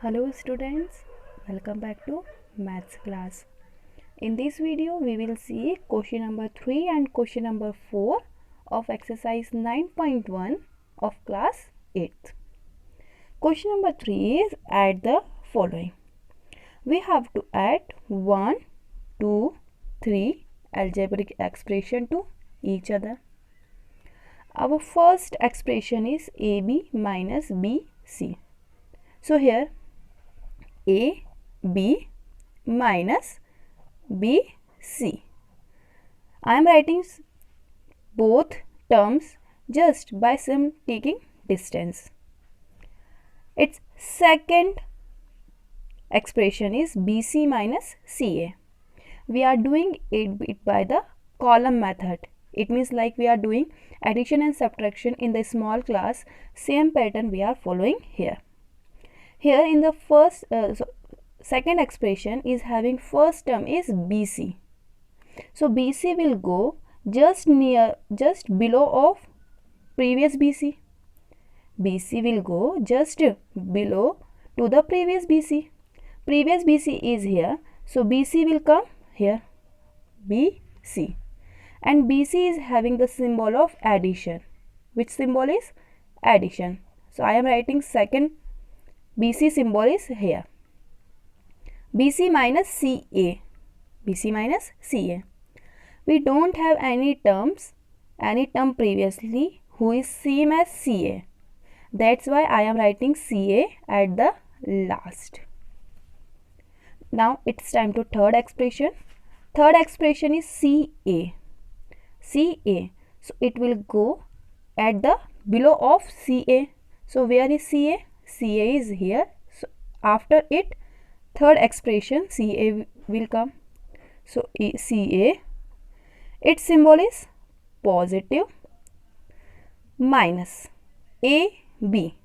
Hello students, welcome back to maths class. In this video we will see question number 3 and question number 4 of exercise 9.1 of class 8th. Question number 3 is add the following. We have to add 1, 2, 3 algebraic expression to each other. Our first expression is AB minus BC. So here A, B minus B, C. I am writing both terms just by some taking distance. Its second expression is BC minus CA. We are doing it by the column method. It means like we are doing addition and subtraction in the small class. Same pattern we are following here. Here in the second expression is having first term is BC. So BC will go just below of previous BC. BC will go just below to the previous BC. Previous BC is here. So BC will come here. BC. And BC is having the symbol of addition. Which symbol is addition? So I am writing second BC symbol is here. BC minus CA. BC minus CA. We don't have any term previously who is same as CA. That's why I am writing CA at the last. Now it's time to third expression. Third expression is CA. CA. So it will go at the below of CA. So where is CA? CA is here. So after it, third expression CA will come. So CA, its symbol is positive minus AB.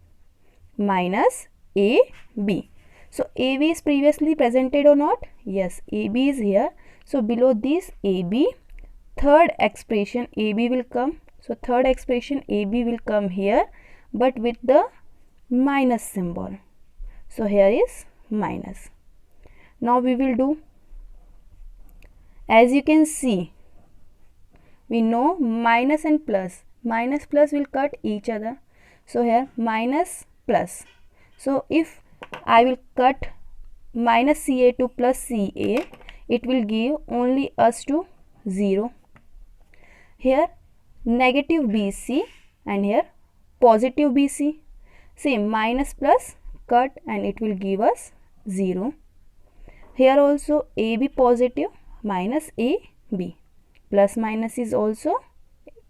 Minus AB. So AB is previously presented or not? Yes, AB is here. So below this AB, third expression AB will come. So third expression AB will come here, but with the minus symbol. So here is minus. Now we will do, as you can see, we know minus and plus. Minus plus will cut each other. So here minus plus. So if I will cut minus CA to plus CA, it will give only us to 0. Here negative BC and here positive BC. Same, minus plus cut and it will give us 0. Here also AB positive minus AB. Plus minus is also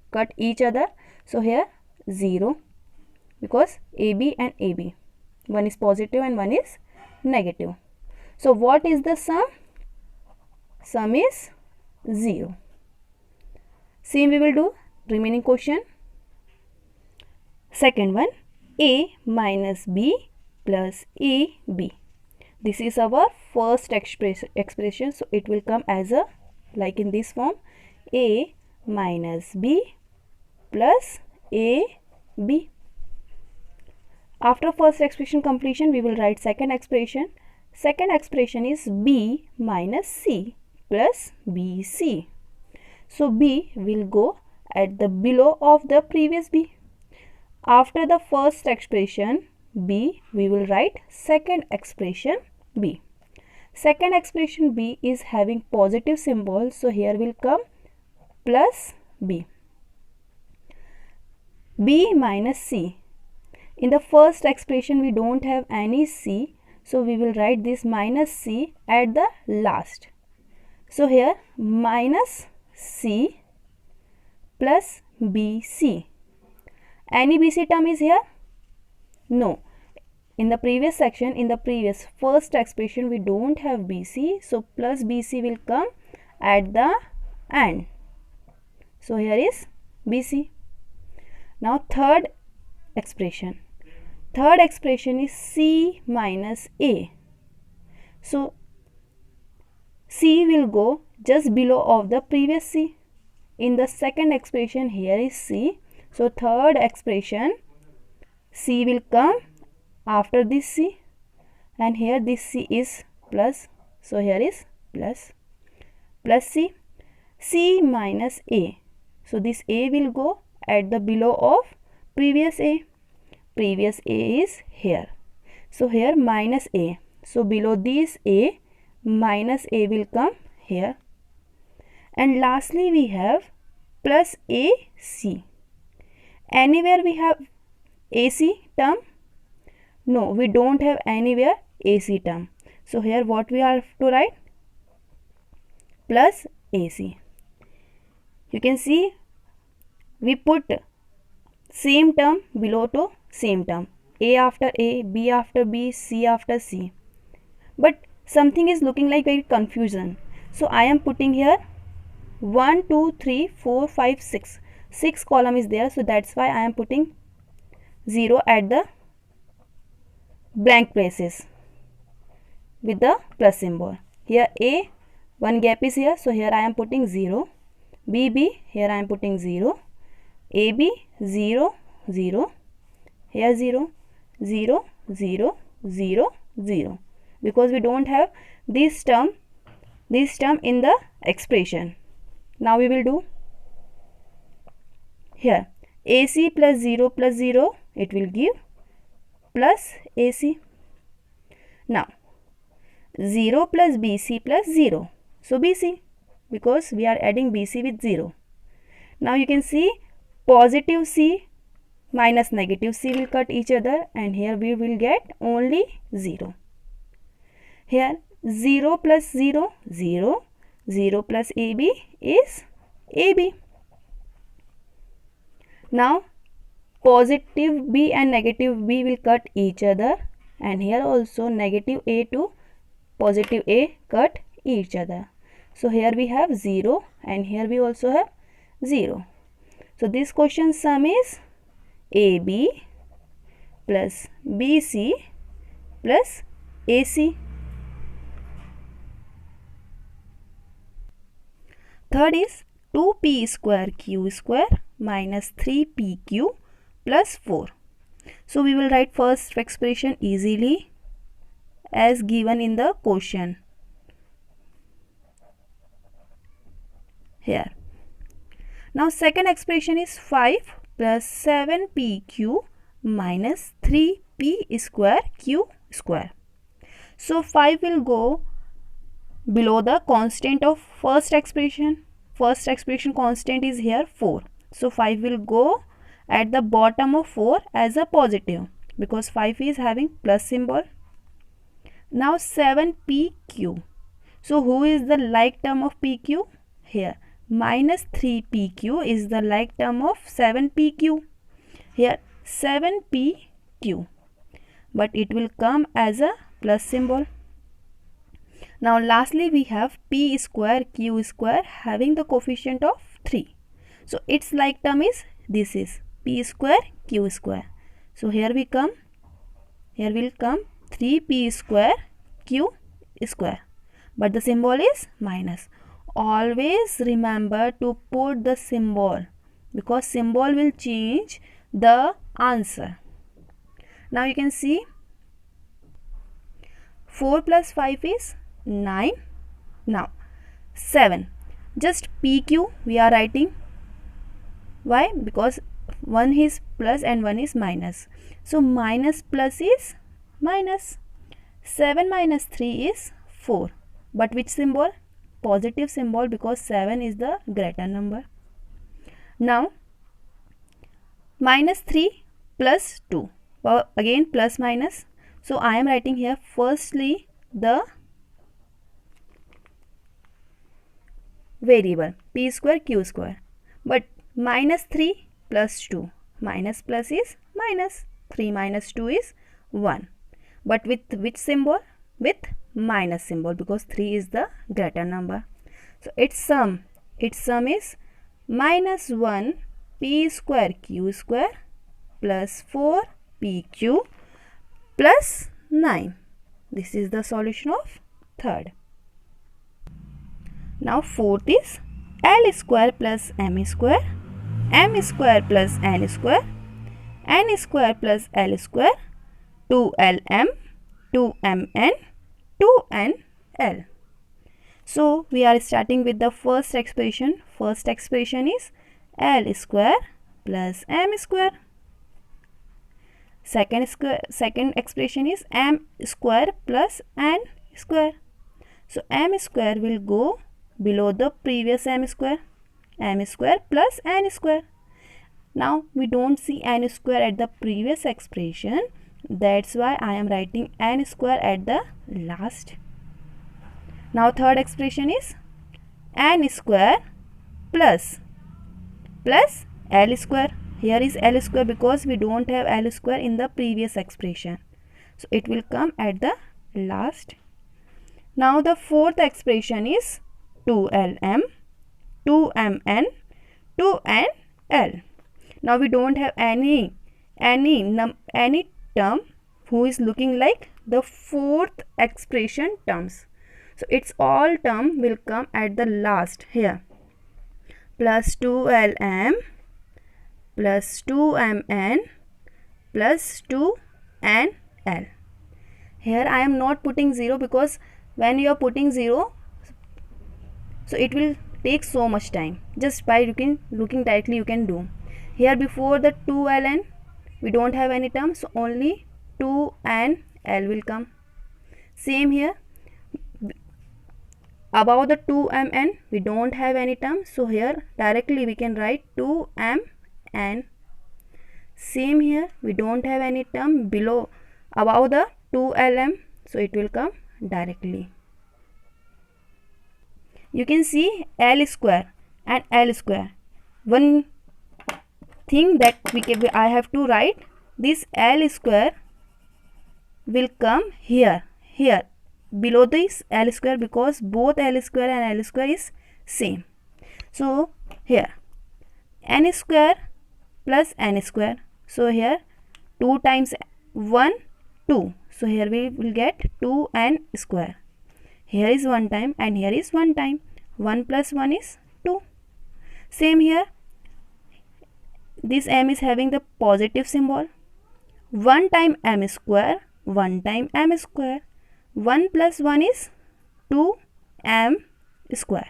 cut each other. So here 0 because AB and AB. One is positive and one is negative. So what is the sum? Sum is 0. Same we will do remaining question. Second one, A minus B plus AB. This is our first expression. So it will come as a, like in this form, A minus B plus AB. After first expression completion, we will write second expression. Second expression is B minus C plus BC. So B will go at the below of the previous B. After the first expression B, we will write second expression B. Second expression B is having positive symbol. So here will come plus B. B minus C. In the first expression we don't have any C. So we will write this minus C at the last. So here minus C plus BC. Any BC term is here? No. In the previous section, in the previous first expression, we don't have BC. So plus BC will come at the end. So here is BC. Now third expression. Third expression is C minus A. So C will go just below of the previous C. In the second expression, here is C. So third expression C will come after this C and here this C is plus, so here is plus C. C minus A, so this A will go at the below of previous A. Previous A is here, so here minus A, so below this A minus A will come here. And lastly we have plus AC. Anywhere we have AC term? No, we don't have anywhere AC term. So here what we have to write? Plus AC. You can see we put same term below to same term. A after A, B after B, C after C. But something is looking like very confusion. So I am putting here 1, 2, 3, 4, 5, 6. 6 column is there. So that's why I am putting 0 at the blank places with the plus symbol. Here A, one gap is here. So here I am putting 0. B, here I am putting 0. AB, 0, 0. Here 0, 0, 0, 0, 0. Because we don't have this term in the expression. Now we will do here AC plus 0, it will give plus AC. Now 0 plus BC plus 0, so BC, because we are adding BC with 0. Now you can see positive C minus negative C will cut each other, and here we will get only 0. Here 0 plus 0, 0. 0 plus AB is AB. Now positive B and negative B will cut each other, and here also negative A to positive A cut each other. So here we have 0 and here we also have 0. So this question sum is AB plus BC plus AC. Third is 2p square q square minus 3pq plus 4. So we will write first expression easily as given in the question. Here. Now second expression is 5 plus 7pq minus 3p square q square. So 5 will go below the constant of first expression. First expression constant is here 4. So 5 will go at the bottom of 4 as a positive, because 5 is having plus symbol. Now 7pq. So who is the like term of pq? Here minus 3pq is the like term of 7pq. Here 7pq, but it will come as a plus symbol. Now lastly we have p square q square having the coefficient of 3. So its like term is, this is p square q square. So here will come 3p square q square, but the symbol is minus. Always remember to put the symbol, because symbol will change the answer. Now you can see 4 plus 5 is 9. Now 7, just PQ we are writing. Why? Because one is plus and one is minus. So minus plus is minus. 7 minus 3 is 4. But which symbol? Positive symbol, because 7 is the greater number. Now minus 3 plus 2. Well, again plus minus. So I am writing here firstly the variable p square q square, but minus 3 plus 2, minus plus is minus, 3 minus 2 is 1, but with which symbol? With minus symbol, because 3 is the greater number. So its sum is minus 1 p square q square plus 4 pq plus 9. This is the solution of third. Now fourth is L square plus M square plus N square plus L square 2LM 2mn, 2nl. So we are starting with the first expression. First expression is L square plus m square. Second expression is m square plus n square. So m square will go below the previous m square plus n square. Now we don't see n square at the previous expression, that's why I am writing n square at the last. Now third expression is n square plus L square. Here is L square because we don't have L square in the previous expression, so it will come at the last. Now the fourth expression is 2lm, 2mn, 2nl. Now we don't have any term who is looking like the fourth expression terms, so its all term will come at the last here. Plus 2lm plus 2mn plus 2nl. Here I am not putting 0 because when you are putting 0, so it will take so much time. Just by looking directly you can do. Here before the 2ln we don't have any term, so only 2nl will come. Same here, above the 2mn we don't have any term, so here directly we can write 2mn. Same here, we don't have any term above the 2lm, so it will come directly. You can see L square and L square. One thing that I have to write, this L square will come here below this L square because both L square and L square is same. So here n square plus n square, so here 2 times 1 2, so here we will get 2n square. Here is 1 time and here is 1 time. 1 plus 1 is 2. Same here, this m is having the positive symbol. 1 time m square, 1 time m square. 1 plus 1 is 2m square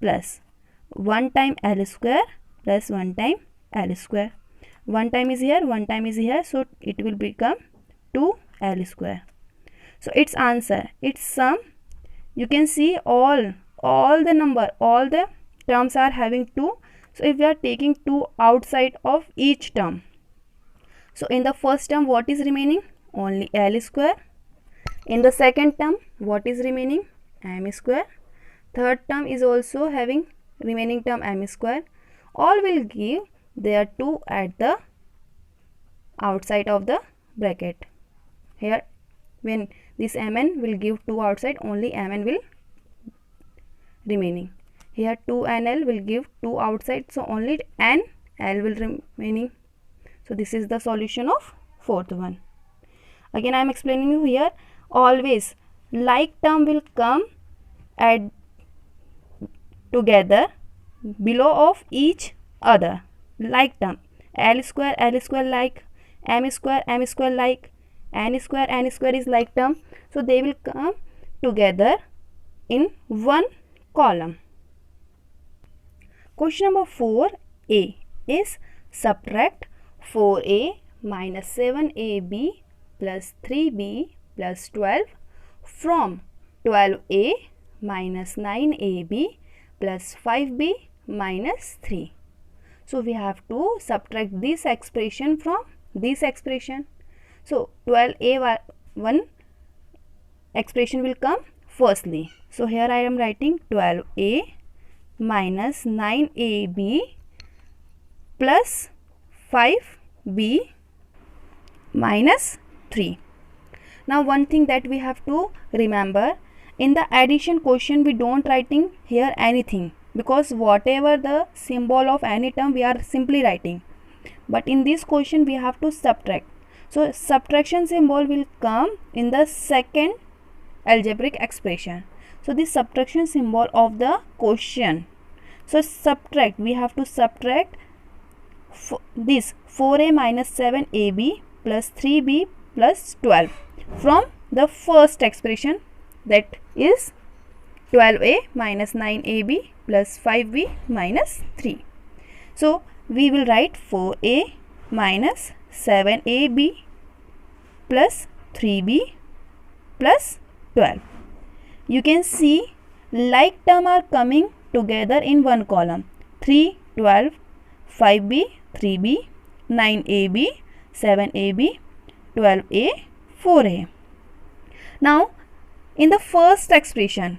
plus 1 time L square plus 1 time L square. 1 time is here, 1 time is here, so it will become 2L square. So its answer, its sum, you can see all the terms are having 2. So if we are taking 2 outside of each term, so in the first term what is remaining? Only L square. In the second term what is remaining? M square. Third term is also having remaining term m square. All will give their 2 at the outside of the bracket. Here when this mn will give 2 outside, only mn will remaining. Here 2nl will give 2 outside, so only nl will remaining. So this is the solution of fourth one. Again I am explaining you here, always like term will come at together below of each other. Like term, L square like, m square like, n square is like term, so they will come together in one column. Question number 4a is subtract 4a minus 7ab plus 3b plus 12 from 12a minus 9ab plus 5b minus 3. So we have to subtract this expression from this expression. So 12a one expression will come firstly. So here I am writing 12a minus 9ab plus 5b minus 3. Now one thing that we have to remember, in the addition question we don't writing here anything, because whatever the symbol of any term we are simply writing, but in this question we have to subtract. So subtraction symbol will come in the second algebraic expression. So this subtraction symbol of the question. So subtract, we have to subtract this 4a minus 7ab plus 3b plus 12 from the first expression, that is 12a minus 9ab plus 5b minus 3. So we will write 4a minus 7ab plus 3b plus 12. You can see like term are coming together in one column. 3, 12, 5b, 3b, 9ab, 7ab, 12a, 4a. Now in the first expression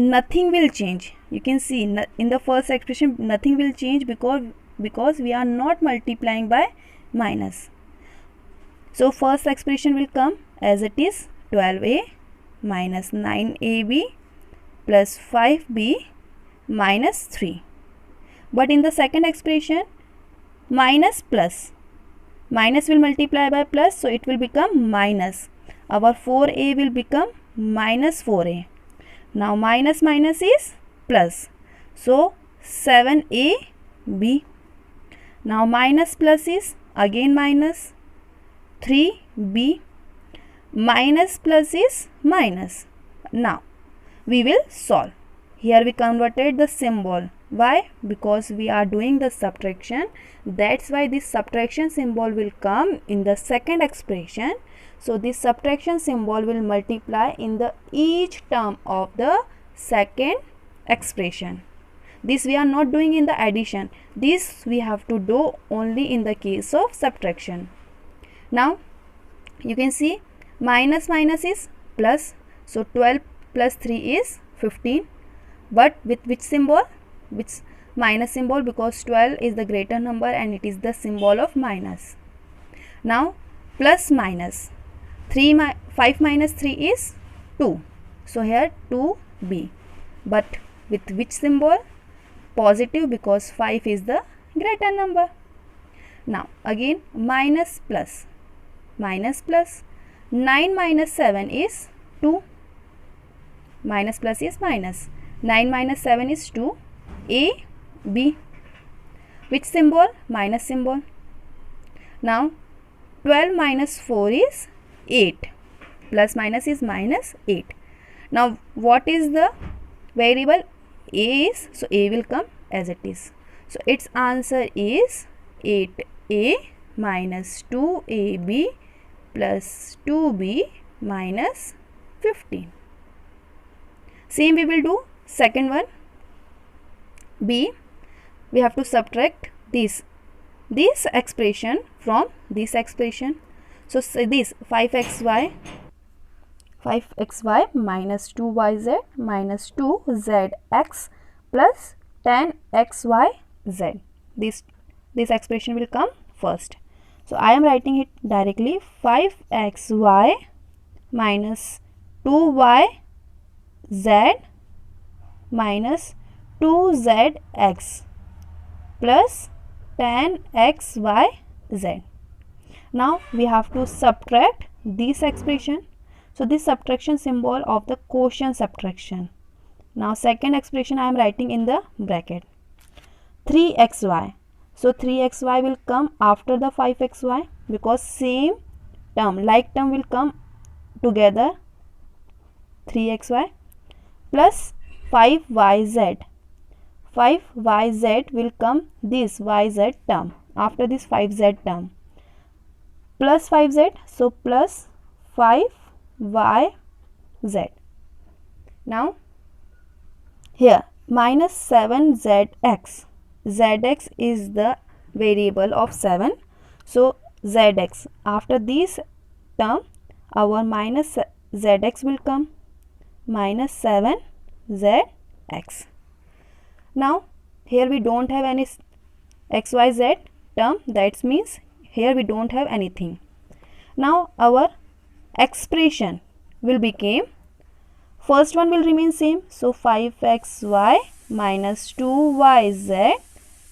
nothing will change. You can see in the first expression nothing will change because we are not multiplying by minus. So first expression will come as it is, 12a minus 9ab plus 5b minus 3. But in the second expression, minus will multiply by plus, so it will become minus. Our 4a will become minus 4a. Now minus is plus, so 7ab. Now minus plus is again minus, 3b. Minus plus is minus. Now we will solve. Here we converted the symbol. Why? Because we are doing the subtraction. That's why this subtraction symbol will come in the second expression. So this subtraction symbol will multiply in the each term of the second expression. This we are not doing in the addition. This we have to do only in the case of subtraction. Now you can see minus is plus. So 12 plus 3 is 15. But with which symbol? With minus symbol, because 12 is the greater number and it is the symbol of minus. Now plus minus, 5 minus 3 is 2. So here 2b. But with which symbol? Positive, because 5 is the greater number. Now again minus plus. 9 minus 7 is 2. Minus plus is minus. 9 minus 7 is 2. A, B. Which symbol? Minus symbol. Now 12 minus 4 is 8. Plus minus is minus 8. Now what is the variable? A is, so A will come as it is. So its answer is 8a minus 2ab plus 2b minus 15. Same we will do second one. B, we have to subtract this expression from this expression. So this 5xy minus 2yz minus 2zx plus 10xyz. This expression will come first. So I am writing it directly. 5xy minus 2yz minus 2zx plus 10xyz. Now we have to subtract this expression. So this subtraction symbol of the quotient subtraction. Now second expression I am writing in the bracket. 3xy. So 3xy will come after the 5xy because same term, like term will come together. 3xy plus 5yz. 5yz will come this yz term after this 5z term. Plus 5z, so plus 5yz. Now here minus 7zx. Zx is the variable of 7. So zx, after this term our minus zx will come, minus 7zx. Now here we don't have any xyz term, that means here we don't have anything. Now our expression will become, first one will remain same, so 5xy minus 2yz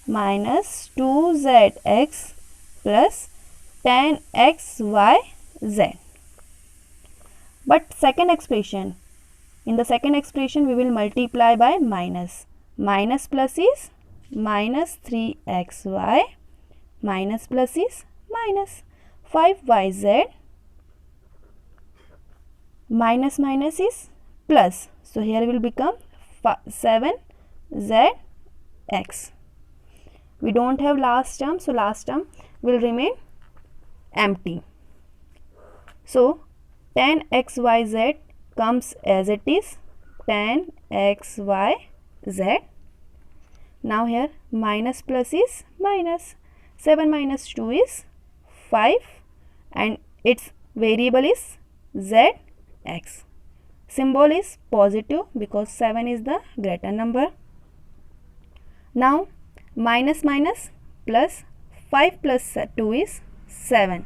minus 2zx plus 10xyz. But second expression, in the second expression we will multiply by minus. Minus plus is minus 3xy minus plus is minus 5yz minus minus is plus. So here will become 7zx. We don't have last term, so last term will remain empty. So 10xyz comes as it is, 10xyz. Now here minus plus is minus. 7 minus 2 is 5 and its variable is zx. Symbol is positive because 7 is the greater number. Now minus minus plus, 5 plus 2 is 7.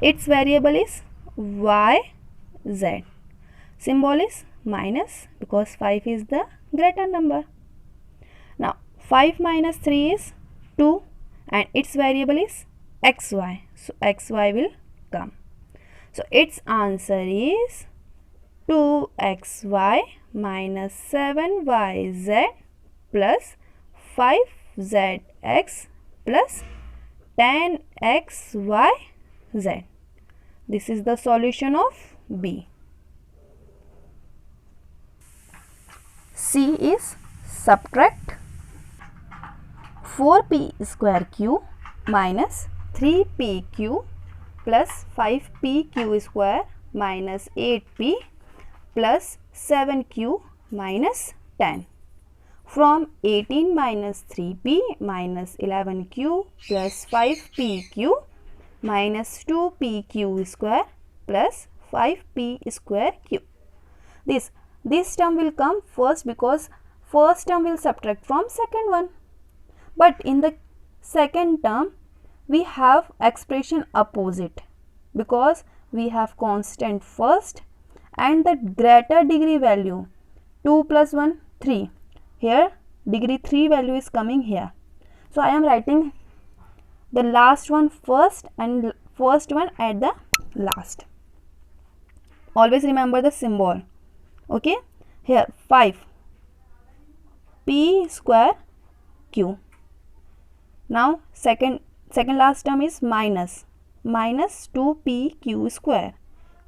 Its variable is yz. Symbol is minus because 5 is the greater number. Now 5 minus 3 is 2 and its variable is xy. So xy will come. So its answer is 2xy minus 7yz plus 5zx plus 10xyz. This is the solution of B. C is subtract 4p square q minus 3pq plus 5pq square minus 8p plus 7q minus 10 from 18 minus 3p minus 11q plus 5pq minus 2pq square plus 5p square q. This term will come first because first term will subtract from second one. But in the second term we have expression opposite because we have constant first and the greater degree value 2 plus 1 3. Here degree 3 value is coming here. So I am writing the last one first and first one at the last. Always remember the symbol. Okay, here 5 p square q. Now second last term is minus 2pq square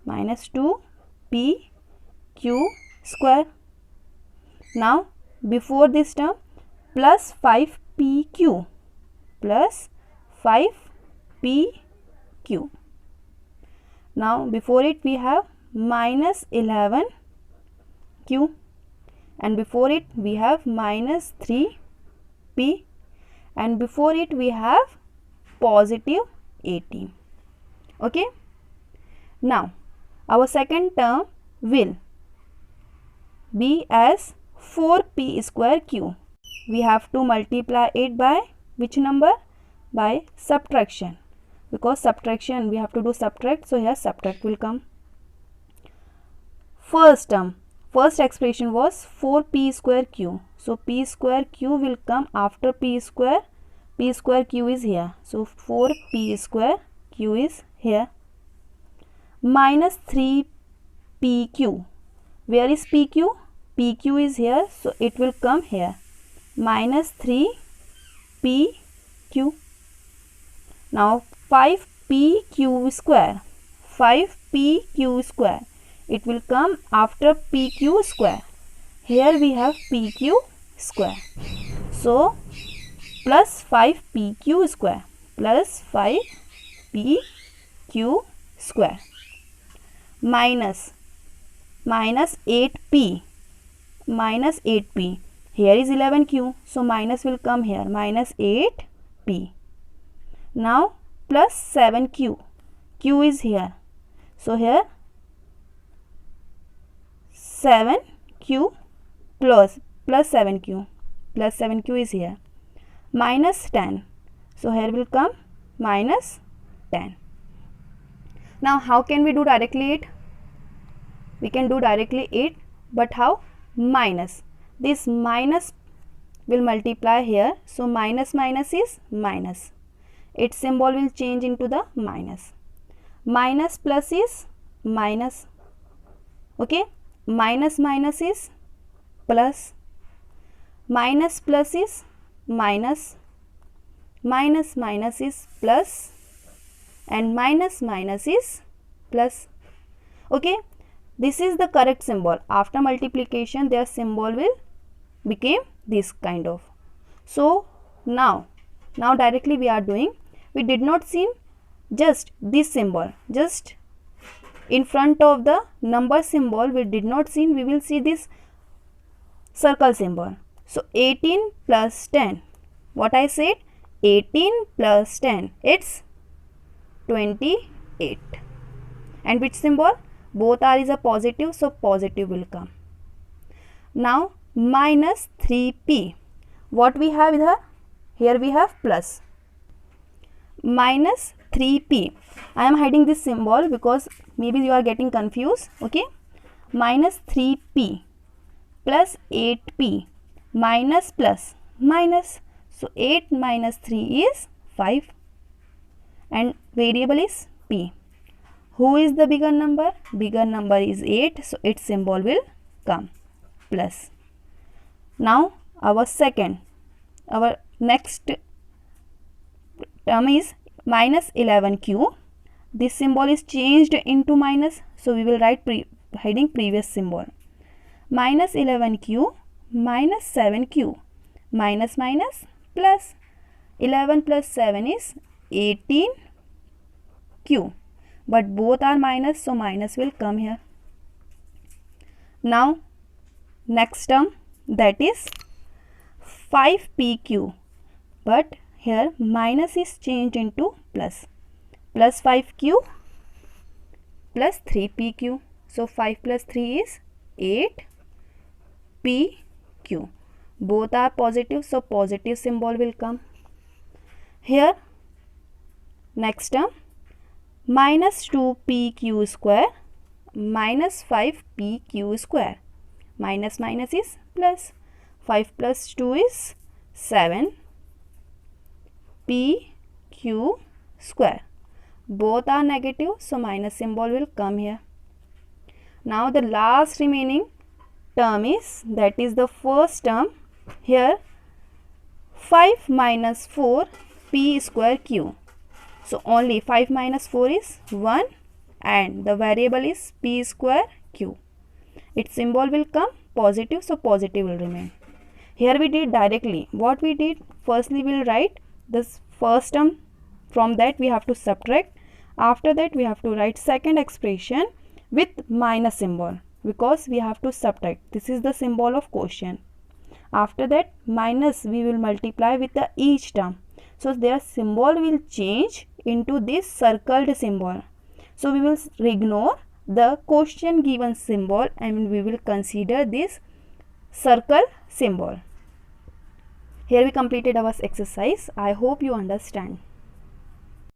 minus 2pq square. Now before this term plus 5pq plus 5pq. Now before it we have minus 11q and before it we have minus 3p and before it we have positive 18. Okay. Now our second term will be as 4p square q. We have to multiply it by which number? By subtraction, because subtraction we have to do subtract, so here subtract will come. First term, first expression was 4p square q, so p square q will come after p square q is here, so 4p square q is here. Minus 3pq, where is pq? pq is here, so it will come here, minus 3pq. Now 5pq square, it will come after pq square. Here we have pq square, so plus 5pq square plus 5pq square minus 8p. Here is 11q, so minus will come here, minus 8p. Now plus 7q, q is here, so here 7q plus 7q is here, minus 10, so here will come minus 10. Now how can we do directly it? We can do directly it, but how? Minus. This minus will multiply here, so minus minus is minus. Its symbol will change into the minus. Minus plus is minus. Okay, minus minus is plus. Minus plus is minus. Minus minus is plus and minus minus is plus. Okay, this is the correct symbol. After multiplication their symbol will became this kind of. So now directly we are doing, we did not see just this symbol, just in front of the number symbol we did not see, we will see this circle symbol. So 18 plus 10, what I said, 18 plus 10, it's 28. And which symbol? Both are is a positive, so positive will come. Now minus 3p, what we have here? Here we have plus. Minus 3p, I am hiding this symbol because maybe you are getting confused. Okay, minus 3p plus 8p, minus plus minus, so 8 minus 3 is 5 and variable is p. Who is the bigger number? Bigger number is 8, so its symbol will come plus. Now our next term is minus 11q. This symbol is changed into minus, so we will write hiding previous symbol. Minus 11q minus 7q, minus minus plus, 11 plus 7 is 18q, but both are minus, so minus will come here. Now next term, that is 5pq, but here minus is changed into plus. Plus 5q plus 3pq, so 5 plus 3 is 8pq. Both are positive, so positive symbol will come. Here next term, minus 2pq square minus 5pq square, minus minus is plus, 5 plus 2 is 7 pq square. Both are negative, so minus symbol will come here. Now the last remaining term is, that is the first term. Here 5 minus 4 p square q, so only 5 minus 4 is 1 and the variable is p square q. Its symbol will come positive, so positive will remain. Here we did directly what we did. Firstly we will write this first term, from that we have to subtract. After that we have to write second expression with minus symbol because we have to subtract. This is the symbol of quotient. After that minus we will multiply with the each term, so their symbol will change into this circled symbol. So we will ignore the quotient given symbol and we will consider this circle symbol. Here we completed our exercise. I hope you understand.